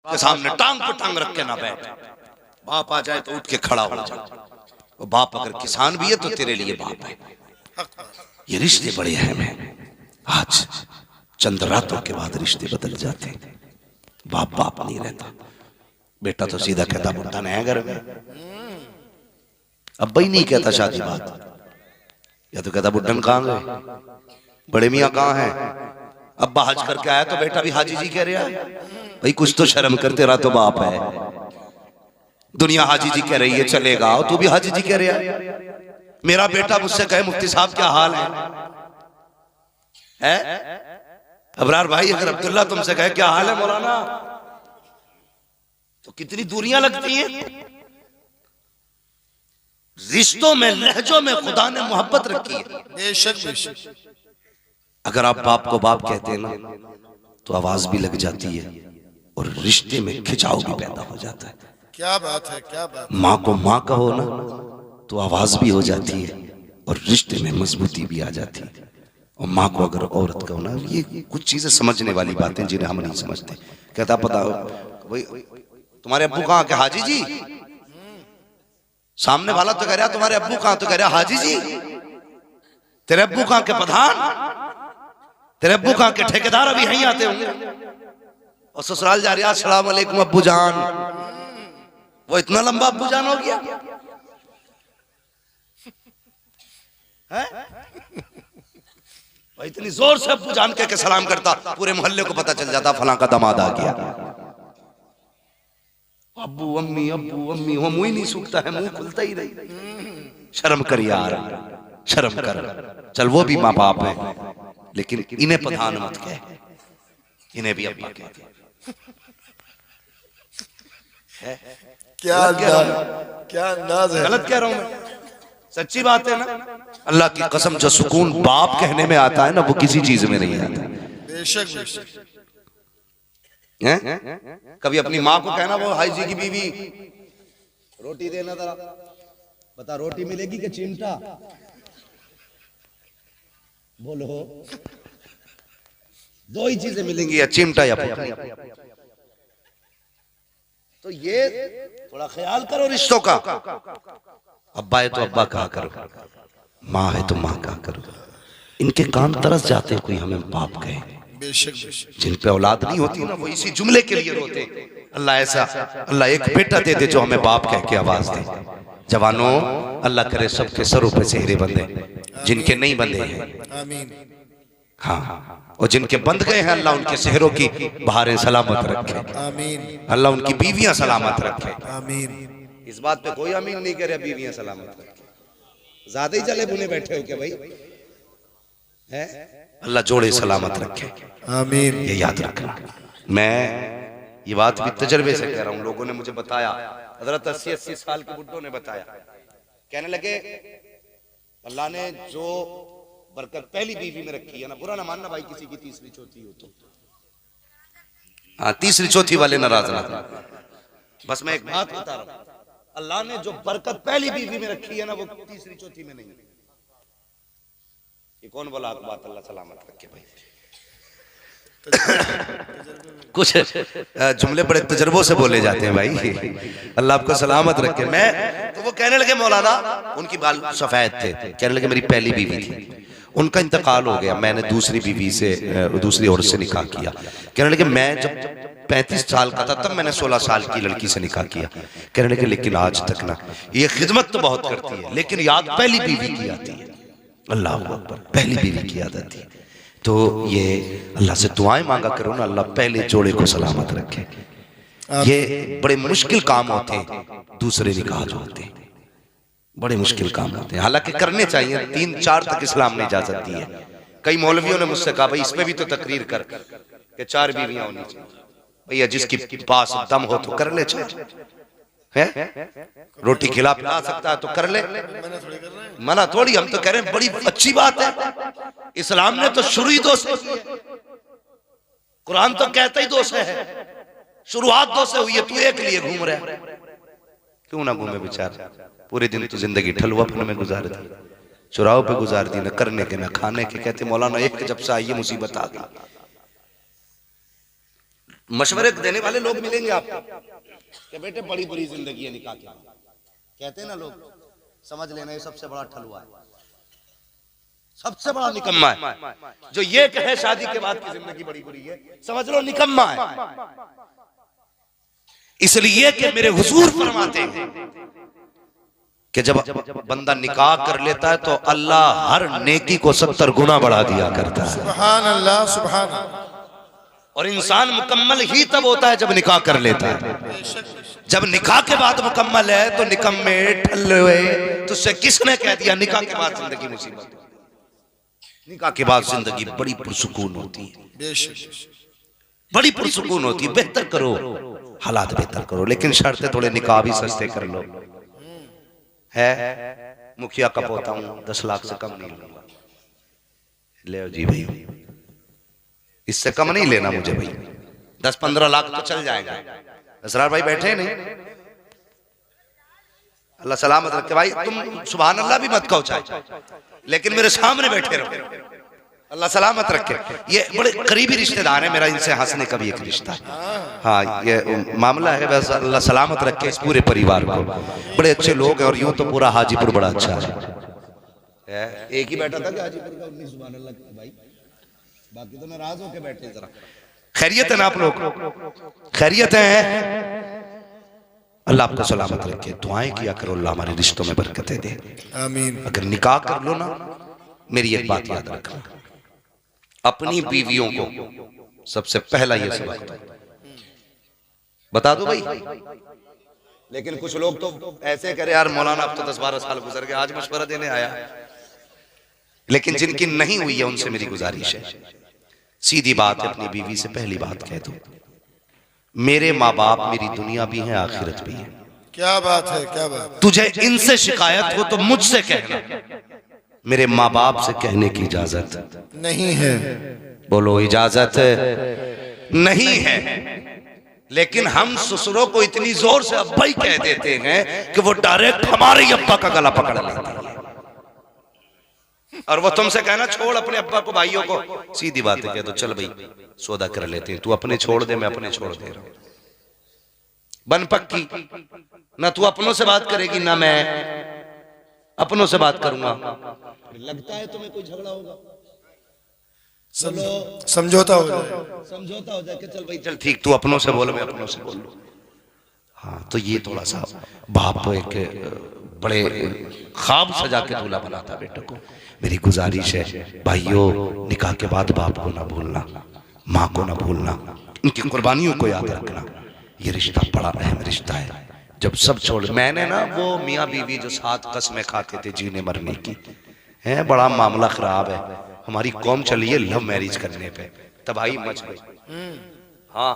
के सामने टांग पे टांग रख के ना बैठ। बाप आ जाए तो उठ के खड़ा हो जा। वो बाप अगर किसान भी है तो तेरे लिए बाप है। ये रिश्ते बड़े अहम हैं। आज चंद रातों के बाद रिश्ते बदल जाते। बाप बाप नहीं रहता। बेटा तो सीधा कहता बुढ़ा नहीं है घर में। अब भाई नहीं कहता शादी बात, या तो कहता बुढ़न कहाँ गए, बड़े मियाँ कहाँ हैं। अब्बा हज करके आया तो बेटा भी हाजी जी कह रहा है। भाई कुछ तो शर्म कर, तेरा तो बाप है। दुनिया हाजी जी कह रही है चलेगा, तू भी हाजी जी कह रहा है। मेरा बेटा मुझसे कहे मुफ्ती साहब क्या हाल है? अबरार भाई अगर अब्दुल्ला तुमसे कहे क्या हाल है मौलाना, तो कितनी दूरियां लगती हैं। रिश्तों में, लहजों में खुदा ने मोहब्बत रखी है। बेशक बेशक। अगर आप बाप को बाप कहते हैं ना तो आवाज भी लग जाती है और रिश्ते में खिंचाव भी पैदा हो जाता है। क्या बात है, क्या बात। माँ को माँ कहो ना तो आवाज भी हो जाती है और रिश्ते में मजबूती भी आ जाती है। और माँ को अगर औरत कहो ना, ये कुछ चीजें समझने वाली बातें जिन्हें हम नहीं समझते। कहता पता भाई तुम्हारे अब्बू कहाँ के, हाजी जी। सामने वाला तो कह रहा तुम्हारे अब्बू कहाँ, तो कह रहा हाजी जी। तेरे अब्बू कहाँ के प्रधान, तेरे अब्बू कहाँ के ठेकेदार अभी यहीं आते होंगे। और ससुराल जा रहा अस्सलाम वालेकुम अब्बू जान। वो इतना लंबा अब्बू जान हो गया है? इतनी जोर से अब्बू जान के सलाम करता, पूरे मोहल्ले को पता चल जाता फलां का दामाद आ गया। अब्बू अम्मी वो मुंह ही नहीं सूखता है, मुंह खुलता ही नहीं। शर्म कर यार, शर्म कर। चल वो भी माँ बाप है, लेकिन इन्हें प्रधान मत कह, इन्हें भी अब्बा कह। क्या अंदाज है। गलत कह रहा हूं मैं, सच्ची बात है ना। अल्लाह की कसम जो सुकून बाप कहने में आता है ना, वो किसी चीज में नहीं आता। बेशक बेशक। कभी अपनी माँ को कहना वो हाई जी की बीवी रोटी देना जरा, बता रोटी मिलेगी कि चिमटा, बोलो। दो ही चीजें मिलेंगी, या चिमटा या पोटली। तो ये थोड़ा ख्याल करो रिश्तों का। अब्बा है तो अब्बा कहा करो, माँ है तो माँ कहा करो। इनके कान तरस जाते कोई हमें बाप कहे। बेशक बेशक। जिन पे औलाद नहीं होती ना, वो इसी जुमले के लिए रोते। अल्लाह ऐसा, अल्लाह एक बेटा दे दे जो हमें बाप कह के आवाज दे। जवानों, अल्लाह करे सबके सरों पे सेहरे बंधे, जिनके नहीं बंधे हैं आमीन। हाँ, और जिनके बंध गए हैं अल्लाह उनके सेहरों की बहारें सलामत रखे। आमीन। अल्लाह उनकी बीवियां सलामत रखे। आमीन। इस बात पे कोई आमीन नहीं कह रहा, बीवियां सलामत रखे। ज्यादा ही चले बुने बैठे हो क्या भाई? है अल्लाह जोड़े सलामत रखे। आमीन। ये याद रखना। मैं ये बात भी तजर्बे से कह रहा हूँ, लोगों ने मुझे बताया, हजरत 80-80 साल के बुड्ढों ने बताया। कहने लगे अल्लाह ने जो बरकत पहली बीवी में रखी है ना, बुरा ना मानना भाई किसी की तीसरी चौथी हो तो, हाँ तीसरी चौथी वाले नाराज ना, बस मैं एक बात बता रहा हूं, अल्लाह ने जो बरकत पहली बीवी में रखी है ना, वो तीसरी चौथी में नहीं। ये कौन बोला बात? अल्लाह सलामत रखे भाई। कुछ जुमले बड़े तजर्बों से बोले जाते हैं भाई, अल्लाह आपको सलामत रखे। मैं तो वो कहने लगे मौलाना, उनकी बाल सफेद थे, कहने लगे मेरी पहली बीवी थी, उनका इंतकाल हो गया, मैंने दूसरी बीवी से, दूसरी औरत से निकाह किया। कहने लगे मैं जब 35 साल का था तब मैंने 16 साल की लड़की से निकाह किया। कहने लगे लेकिन आज तक ना, ये खिदमत तो बहुत करती है लेकिन याद पहली बीवी की आती है। अल्लाह अकबर, पहली बीवी की याद आती है। तो ये अल्लाह से दुआएं मांगा करो ना, अल्लाह पहले जोड़े को सलामत रखे। ये बड़े मुश्किल काम होते हैं, दूसरे निकाह जो होते हैं बड़े मुश्किल काम होते हैं। हालांकि करने चाहिए, 3-4 तक इस्लाम में इजाजत दी है। कई मौलवियों ने मुझसे कहा भाई इसमें भी तो तकरीर कर कि 4 बीवियां होनी चाहिए। भैया जिसके पास दम हो तो कर ले, है रोटी खिला पिला सकता है तो कर ले, मना थोड़ी। हम तो कह रहे हैं बड़ी अच्छी बात है, इस्लाम ने तो शुरू ही 2 से, कुरान तो कहता ही 2 से है, शुरुआत 2 से हुई है। तू एक लिए घूम रहा है, क्यों ना घूमे बेचारा? पूरे दिन तो जिंदगी ठलुआपन में गुजार दी, चुराव पे गुजार दी, न करने के न खाने के। कहते मौलाना एक जब से आई मुसीबत आ गई, मशवरे देने वाले लोग मिलेंगे आपको कि बेटे बड़ी बुरी जिंदगी है निकाह के बाद, कहते हैं ना लोग, समझ लेना ये सबसे बड़ा ठलुआ है, सबसे बड़ा निकम्मा है जो ये कहे शादी के बाद की जिंदगी बड़ी बुरी है, समझ लो निकम्मा है। इसलिए कि मेरे हुजूर फरमाते हैं कि जब बंदा निकाह कर लेता है तो अल्लाह हर नेकी को 70 गुना बढ़ा दिया करता है। सुभान अल्लाह, सुभान अल्लाह। और इंसान मुकम्मल ही तब होता है जब निकाह कर लेता है। जब निकाह के बाद मुकम्मल है तो निकम्मे ठल्ले, तो उससे किसने कह दिया निकाह के बाद जिंदगी मुसीबत? निकाह के बाद जिंदगी बड़ी पुरसुकून होती है, बेशक बड़ी पुरसुकून होती है। बेहतर करो, हालात बेहतर करो, लेकिन शर्तें थोड़े निकाह भी सस्ते कर लो। है मुखिया का पोता हूं, 10 लाख से कम नहीं लूंगा। ले जी भाई, इससे कम नहीं लेना मुझे भाई, 10-15 लाख तो चल जाएगा। असरार भाई बैठे नहीं, अल्लाह सलामत रखे भाई। तुम सुभान अल्लाह भी मत कहो चाहे, लेकिन मेरे सामने बैठे रहो, अल्लाह सलामत रखे। ये बड़े करीबी रिश्तेदार हैं मेरा, इनसे हंसने का भी एक रिश्ता है। हाँ ये मामला है, वैसे अल्लाह सलामत रखे इस पूरे परिवार को। बड़े अच्छे लोग हैं और यूं तो पूरा हाजीपुर बड़ा अच्छा है। एक ही बैठा था कि हाजीपुर का 19 सुभान अल्लाह भाई, बाकी तो नाराज होके बैठे। जरा खैरियत है ना आप लोग? खैरियत है? अल्लाह आपको सलामत रखे। दुआएं किया करो, अल्लाह हमारे रिश्तों में बरकतें दे, आमीन। अगर निकाह कर लो ना, मेरी एक बात याद रखना, अपनी बीवियों को सबसे पहला ये सबक बता दो भाई। लेकिन कुछ लोग तो ऐसे करे यार मौलाना अब तो 10-12 साल गुजर गए, आज मशवरा देने आया। लेकिन जिनकी नहीं हुई है उनसे मेरी गुजारिश है, सीधी बात है, अपनी बीवी से पहली बात कह दो, मेरे माँ बाप मेरी दुनिया भी है आखिरत भी है। क्या बात है, क्या बात। तुझे इनसे शिकायत हो तो मुझसे कहना, मेरे माँ बाप से कहने की इजाजत नहीं है। बोलो इजाजत नहीं है। लेकिन हम ससुरों को इतनी जोर से अब्बा ही कह देते हैं कि वो डायरेक्ट हमारे ही अब्बा का गला पकड़ लेते हैं। और वो तुमसे कहना छोड़ अपने अब्बा को, भाइयों को, सीधी बात है कह दो चल भाई सौदा कर लेते हैं, तू अपने छोड़ दे, मैं अपने छोड़ दे रहा हूं। बन पक्की, ना तू अपनों से बात करेगी ना मैं अपनों से बात करूंगा। लगता है तुम्हें कोई झगड़ा होगा, समझौता हो जाए, समझौता हो जाए कि चल भाई चल ठीक, तू अपनों से बोल मैं अपनों से बोल लूं। हाँ तो ये थोड़ा सा बाप एक बड़े ख्वाब सजा के दूल्हा बनाता बेटे को। मेरी गुजारिश है भाइयों, निकाह के बाद बाप को ना भूलना, माँ को ना भूलना, उनकी कुर्बानियों को याद रखना। ये रिश्ता बड़ा अहम रिश्ता है। जब सब छोड़, मैंने ना वो मियाँ बीवी जो 7 कसमें खाते थे जीने मरने की, है बड़ा मामला खराब है। हमारी कौम चली है लव मैरिज करने पे, तबाही मच गई। हाँ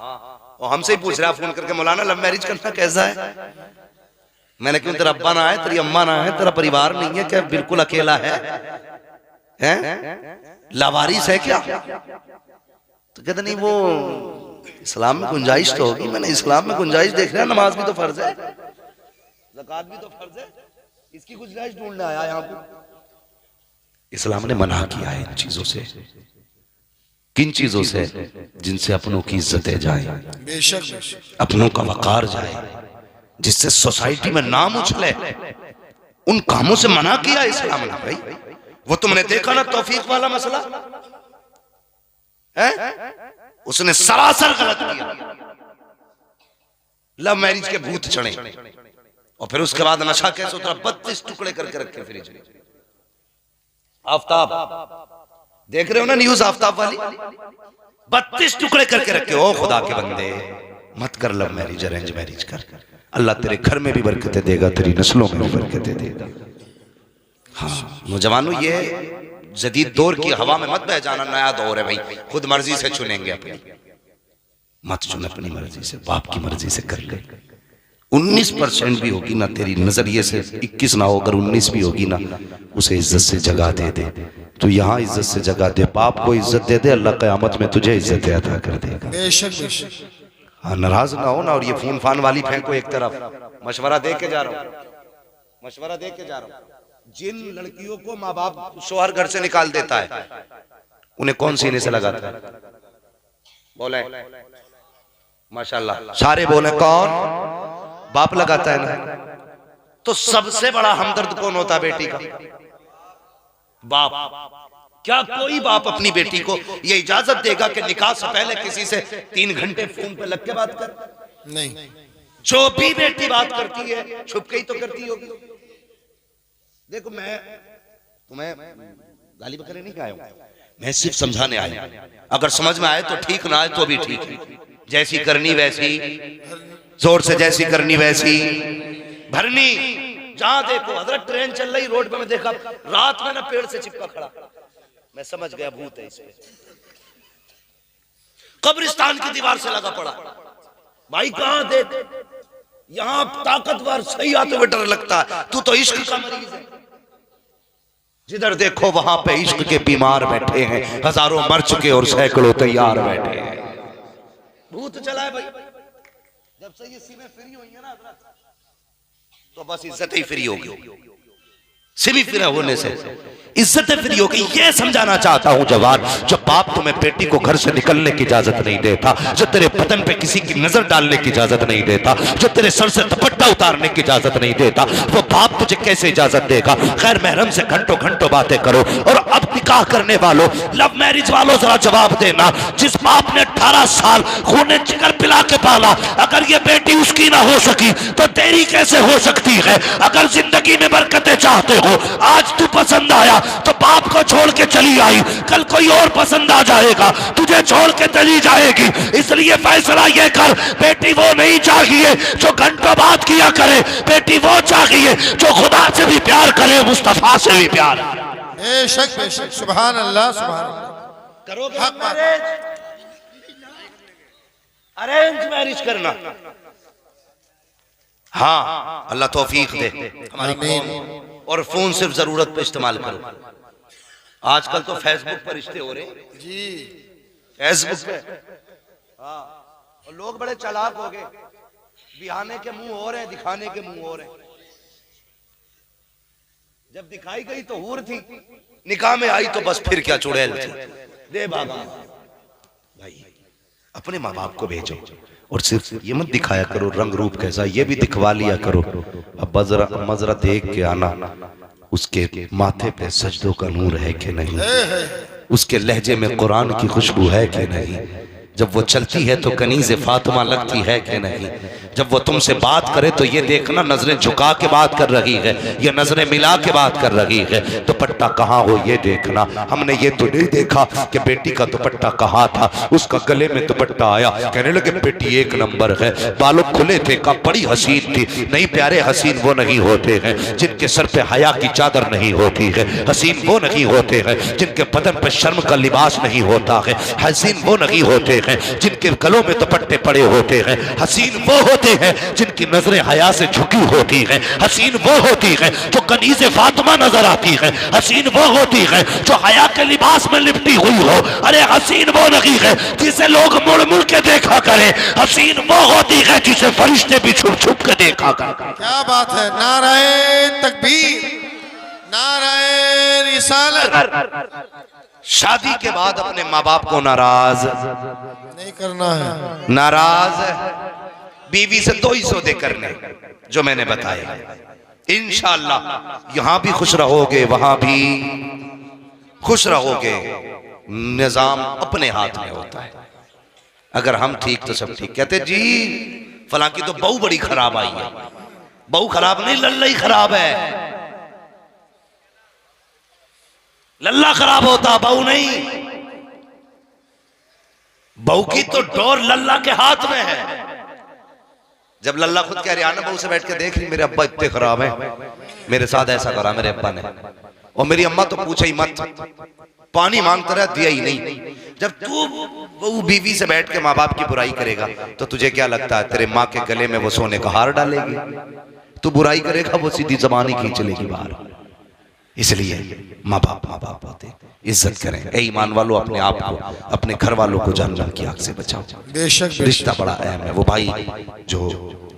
और हमसे ही पूछ रहा फोन करके, मौलाना लव मैरिज करना कैसा है? मैंने क्यों, तेरा अब्बा ना है, तेरी अम्मा ना है, तेरा परिवार नहीं है क्या, बिल्कुल अकेला है? लावारिस है क्या? तो कहते नहीं वो इस्लाम में गुंजाइश तो होगी। मैंने इस्लाम में गुंजाइश देख रहा, नमाज भी तो फर्ज है, ज़कात भी तो फर्ज है, इसकी गुंजाइश ढूंढने आया यहाँ पे। इस्लाम ने मना किया है इन चीजों से। किन चीजों से? जिनसे अपनों की इज्जतें जाए, बेशक अपनों का वकार जाए, जिससे सोसाइटी में नाम उछले, उन कामों से मना किया इस्लाम ने भाई। वो तुमने देखा ना तौफीक वाला मसला है, उसने सरासर गलत किया, लव मैरिज के भूत चढ़े। और फिर उसके बाद नशा कैसे उतरा, 32 टुकड़े करके रखे फ्रिज में। आफ्ताब देख रहे हो ना न्यूज, आफ्ताब वाली 32 टुकड़े करके रखे। ओ खुदा के बंदे, मत कर लव मैरिज, अरेंज मैरिज कर। अल्लाह तेरे घर में भी बरकतें देगा, तेरी नस्लों में भी बरकतें देगा। हाँ नौजवानों, ये जदीद दौर की हवा में मत बह जाना, नया दौर है भाई, खुद मर्जी से चुनेंगे अपनी, मत चुन अपनी मर्जी से, बाप की मर्जी से कर ले। 19% भी होगी ना तेरी नजरिए से, 21 ना हो, अगर 19 भी होगी ना, उसे इज्जत से जगह दे दे। तो यहाँ इज्जत से जगह दे, बाप को इज्जत दे दे, अल्लाह क़यामत में तुझे इज्जत अता कर देगा। बेशक बेशक। हाँ नाराज ना हो ना। और ये फोन फान वाली फेंको एक तरफ, मशवरा दे के जा रहा हूँ, मशवरा दे के जा रहा हूँ। जिन लड़कियों को माँ बाप शोहर घर से निकाल देता है, उन्हें कौन सीने से लगाता है? बोले माशाल्लाह। सारे बोले कौन? बाप लगाता है ना। तो सबसे बड़ा हमदर्द कौन होता है बेटी का? बाप। क्या कोई बाप अपनी बेटी को ये इजाजत देगा कि निकाह से पहले किसी से 3 घंटे फोन पे लग के बात कर? नहीं। जो भी बेटी बात करती है छुप के ही तो करती होगी। देखो मैं तुम्हें गाली बकरे नहीं आया हूं, मैं सिर्फ समझाने आया। अगर समझ में आए तो ठीक, ना आए तो भी ठीक है। जैसी करनी वैसी, जोर से जैसी करनी वैसी भरनी। जहां देखो हजरत ट्रेन चल रही रोड पे, मैं देखा रात में ना पेड़ से चिपका खड़ा, मैं समझ गया भूत है इसमें। कब्रिस्तान की दीवार से लगा पड़ा। भाई कहां देख, यहां ताकतवर सही आते हुए डर लगता है, तू तो इश्क का मरीज है। जिधर देखो वहां पे इश्क के बीमार बैठे हैं, हजारों मर चुके और सैकड़ों तैयार बैठे हैं। भूत चला है भाई। जब से ये सीमें फ्री हुई है ना तो बस इज्जत ही फ्री होगी। सिमी फ्री होने से इज्जत फ्री होगी। ये समझाना चाहता हूं जवान, जब बाप तुम्हें बेटी को घर से निकलने की इजाजत नहीं देता, जो तेरे बदन पे किसी की नजर डालने की इजाजत नहीं देता, जो तेरे सर से दुपट्टा उतारने की इजाजत नहीं देता, वो बाप तुझे कैसे इजाजत देगा? खैर महरम से घंटों घंटों बातें करो। और अब निकाह करने वालों, लव मैरिज वालों, जरा जवाब देना। जिस बाप ने 18 साल खूने जिगर पिला के पाला, अगर ये बेटी उसकी ना हो सकी तो तेरी कैसे हो सकती है? अगर जिंदगी में बरकतें चाहते हो, आज तू पसंद आया तो बाप को छोड़ के चली आई, कल कोई और पसंद आ जाएगा, तुझे छोड़ के चली जाएगी। इसलिए फैसला ये कर, बेटी वो नहीं चाहिए जो घंटों बात किया करे, बेटी वो चाहिए जो खुदा से भी प्यार करे, मुस्तफा से भी प्यार। बेशक बेशक, सुभान अल्लाह सुभान अल्लाह। करोगे मैरिज? अरेंज मैरिज करना। हाँ, अल्लाह तौफीक दे हमारी कौम। और फोन सिर्फ जरूरत पे इस्तेमाल करो। आजकल तो फेसबुक पर रिश्ते हो रहे जी, फेसबुक पे। हाँ, और लोग बड़े चालाक हो गए, बिहाने के मुंह हो रहे हैं, दिखाने के मुंह हो रहे हैं। जब दिखाई गई तो हूर थी, निकाह में आई तो बस फिर क्या चुड़ैल थी। दे बाबा भाई, अपने माँ बाप को भेजो और सिर्फ ये मत दिखाया करो रंग रूप कैसा, ये भी दिखवा लिया करो। अब मजरा देख के आना, उसके माथे पे सजदों का नूर है कि नहीं, उसके लहजे में कुरान की खुशबू है कि नहीं, जब वो चलती है तो कनीज़े फातिमा लगती है कि नहीं, जब वो तुमसे बात करे तो ये देखना नजरें झुका के बात कर रही है या नजरें मिला के बात कर रही है। दुपट्टा कहाँ हो ये देखना। हमने ये तो नहीं देखा कि बेटी का दुपट्टा कहाँ था, उसका गले में दुपट्टा आया, कहने लगे बेटी एक नंबर है, बालों खुले थे, का बड़ी हसीन थी। नहीं प्यारे, हसीन वो नहीं होते हैं जिनके सर पे हया की चादर नहीं होती है, हसीन वो नहीं होते हैं जिनके बदन पे शर्म का लिबास नहीं होता है, हसीन वो नहीं होते हैं जिनके गलों में दुपट्टे पड़े होते हैं, हसीन वो होते हैं जिनकी नजरें हया से झुकी होती हैं, हसीन वो होती है जो कनीज़े फातिमा नजर आती है, हसीन वो होती है जो हया के लिबास में लिपटी हुई हो। अरे हसीन वो नहीं है जिसे लोग मुड़ मुड़ के देखा करें, हसीन वो होती है जिसे फरिश्ते भी छुप छुप के देखा करें। क्या बात है, नाराए तकबीर, नाराए रिसालत। शादी के बाद अपने माँ बाप को नाराज नहीं करना है, नाराज बीवी से 2 ही सौदे करने जो मैंने बताया। इंशाअल्लाह यहां भी खुश रहोगे, वहां भी खुश रहोगे। निजाम अपने हाथ में होता है, अगर हम ठीक तो सब ठीक। कहते जी फलां की तो बहू बड़ी खराब आई है। बहू खराब नहीं, लल्ला ही खराब है। लल्ला खराब होता, बहू नहीं। बहू की तो डोर लल्ला के हाथ में है। जब लल्ला खुद कह रही, आना बहू से बैठ के देख रही, मेरे अब्बा इतने खराब हैं, मेरे साथ ऐसा करा मेरे अब्बा ने, और मेरी अम्मा तो पूछे ही मत, पानी मांगता रहा दिया ही नहीं। जब तू वो बीवी से बैठ के माँ बाप की बुराई करेगा तो तुझे क्या लगता है तेरे माँ के गले में वो सोने का हार डालेगी? तू बुराई करेगा वो सीधी जबान ही खींच लेगी बाहर। इसलिए माँ बाप होते, इज्जत करें। ए ईमान वालों, अपने आप को, अपने घर वालों को जहन्नम की आग से बचाओ। बेशक रिश्ता बड़ा अहम है। वो भाई जो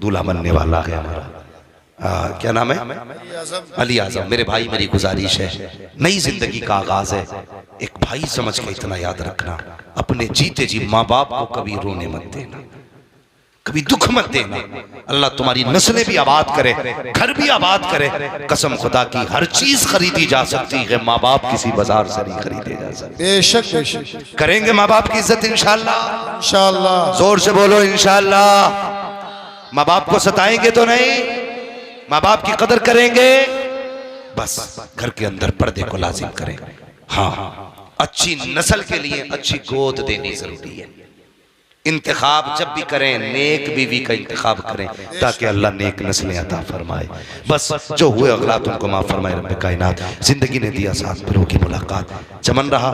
दूल्हा बनने वाला है हमारा, क्या नाम है? अली आजम। मेरे भाई, मेरी गुजारिश है, नई जिंदगी का आगाज है, एक भाई समझ के इतना याद रखना, अपने जीते जी माँ बाप को कभी रोने मत देना। कभी दुख मत देना। अल्लाह तुम्हारी नस्लें भी आबाद करे, घर भी आबाद करे। कसम खुदा की हर चीज खरीदी जा सकती है, माँ बाप किसी बाजार से नहीं खरीदे जा सकते। बेशक बेशक करेंगे माँ बाप की इज्जत इंशाअल्लाह, इंशाअल्लाह। जोर से बोलो इंशाअल्लाह। माँ बाप को सताएंगे तो नहीं, माँ बाप की कदर करेंगे। बस घर के अंदर पर्दे को लाजिम करें। हाँ, अच्छी नस्ल के लिए अच्छी गोद देनी जरूरी है। इंतखाब जब भी करें नेक बीवी का इंतखाब करें, ताकि अल्लाह नेक नस्लें अता फरमाए। बस जो हुए अगलात उनको माफ फरमाए रब्बे कायनात। जिंदगी ने दिया साथ, फिर होगी मुलाकात। चमन रहा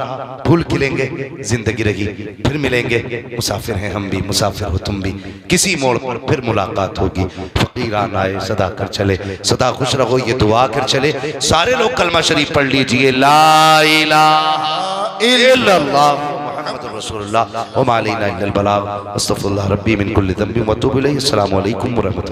फूल खिलेंगे, जिंदगी रही फिर मिलेंगे। मुसाफिर हैं हम भी, मुसाफिर हो तुम भी, किसी मोड़ पर फिर मुलाकात होगी। फकीरान आए सदा कर चले, सदा खुश रहो ये दुआ कर चले। सारे लोग कलमा शरीफ पढ़ लीजिए, ला इलाहा इल्लल्लाह मुहम्मदुर रसूलुल्लाह व मा अलैना इल्लल बलाग। अस्तगफिरुल्लाह रब्बी मिन कुल्ली ज़ंबिन व अतूबु इलैहि। अस्सलामु अलैकुम व रहमतुल्लाह।